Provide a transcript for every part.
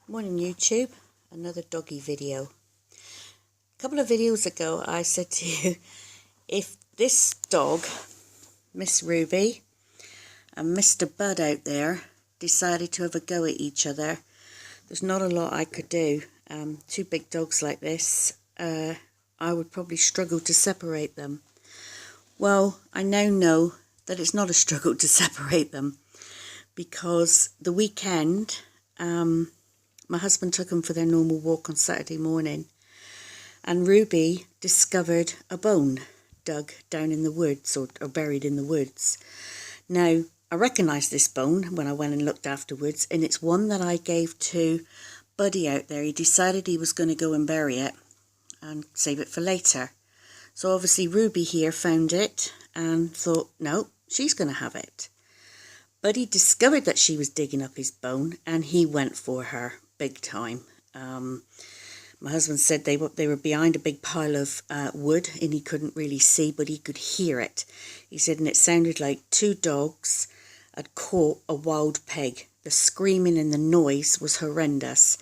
Morning YouTube, another doggy video. A couple of videos ago I said to you, if this dog, Miss Ruby and Mr. Bud out there decided to have a go at each other, there's not a lot I could do. Two big dogs like this, I would probably struggle to separate them. Well, I now know that it's not a struggle to separate them, because the weekend my husband took them for their normal walk on Saturday morning, and Ruby discovered a bone dug down in the woods, or buried in the woods. Now, I recognised this bone when I went and looked afterwards, and it's one that I gave to Buddy out there. He decided he was going to go and bury it and save it for later. So obviously Ruby here found it and thought, no, she's going to have it. Buddy discovered that she was digging up his bone, and he went for her big time. My husband said they were behind a big pile of wood, and he couldn't really see, but he could hear it. He said, and it sounded like two dogs had caught a wild pig. The screaming and the noise was horrendous.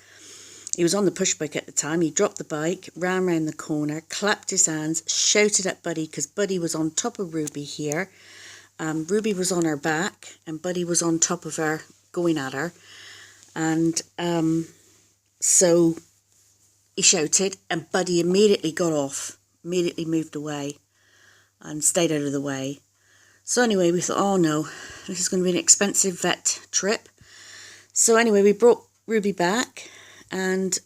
He was on the push bike at the time. He dropped the bike, ran round the corner, clapped his hands, shouted at Buddy, because Buddy was on top of Ruby here. Ruby was on her back, and Buddy was on top of her, going at her. And so he shouted, and Buddy immediately got off, immediately moved away and stayed out of the way. So anyway, we thought, oh no, this is going to be an expensive vet trip. So anyway, we brought Ruby back and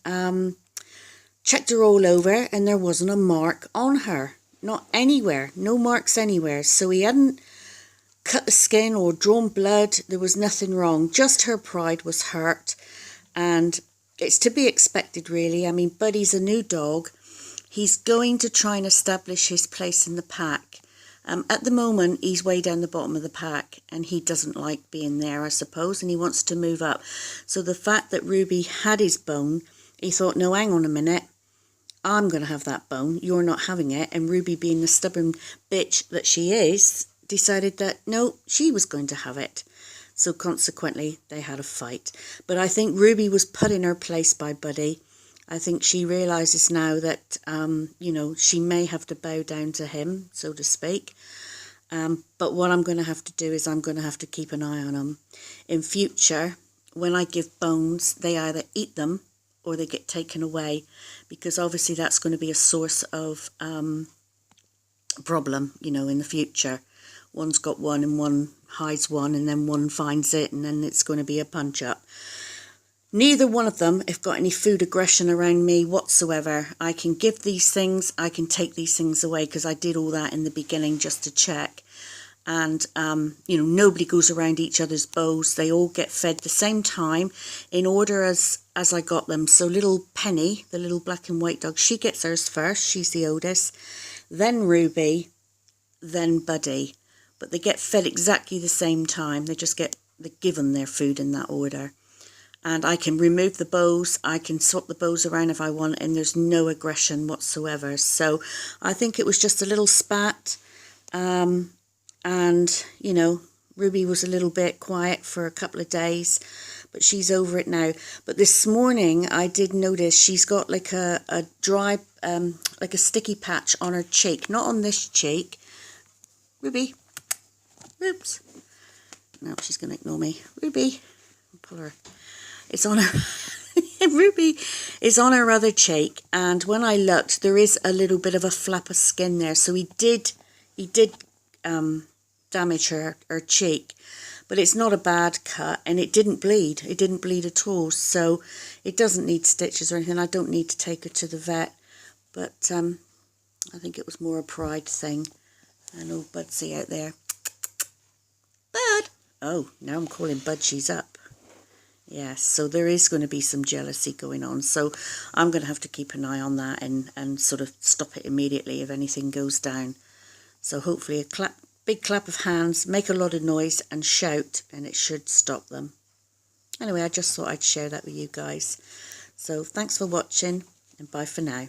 checked her all over, and there wasn't a mark on her. Not anywhere, no marks anywhere. So he hadn't cut the skin or drawn blood. There was nothing wrong, just her pride was hurt, and it's to be expected really. I mean, Buddy's a new dog. He's going to try and establish his place in the pack. At the moment he's way down the bottom of the pack, and he doesn't like being there, I suppose, and he wants to move up. So the fact that Ruby had his bone, he thought, no, hang on a minute, I'm going to have that bone, you're not having it. And Ruby, being the stubborn bitch that she is, decided that no, she was going to have it. So consequently they had a fight. But I think Ruby was put in her place by Buddy. I think she realises now that you know, she may have to bow down to him, so to speak. But what I'm going to have to do is I'm going to have to keep an eye on them. In future, when I give bones, they either eat them or they get taken away, because obviously that's going to be a source of problem, you know, in the future. One's got one and one hides one, and then one finds it, and then it's going to be a punch up. Neither one of them have got any food aggression around me whatsoever. I can give these things, I can take these things away, because I did all that in the beginning just to check. And you know, nobody goes around each other's bowls. They all get fed the same time in order as I got them. So little Penny, the little black and white dog, she gets hers first. She's the oldest. Then Ruby, then Buddy. But they get fed exactly the same time. They're given their food in that order. And I can remove the bows, I can swap the bows around if I want, and there's no aggression whatsoever. So I think it was just a little spat. And, you know, Ruby was a little bit quiet for a couple of days, but she's over it now. But this morning I did notice she's got like a dry, like a sticky patch on her cheek. Not on this cheek. Ruby. Oops. No, she's going to ignore me. Ruby. Pull her. It's on her. Ruby is on her other cheek, and when I looked, there is a little bit of a flap of skin there. So he did damage her cheek, but it's not a bad cut, and it didn't bleed. It didn't bleed at all, so it doesn't need stitches or anything. I don't need to take her to the vet, but I think it was more a pride thing. And old Budsy out there. Bud! Oh, now I'm calling Bud, she's up. Yes, so there is going to be some jealousy going on. So I'm going to have to keep an eye on that and sort of stop it immediately if anything goes down. So hopefully a big clap of hands, make a lot of noise and shout, and it should stop them. Anyway, I just thought I'd share that with you guys. So thanks for watching, and bye for now.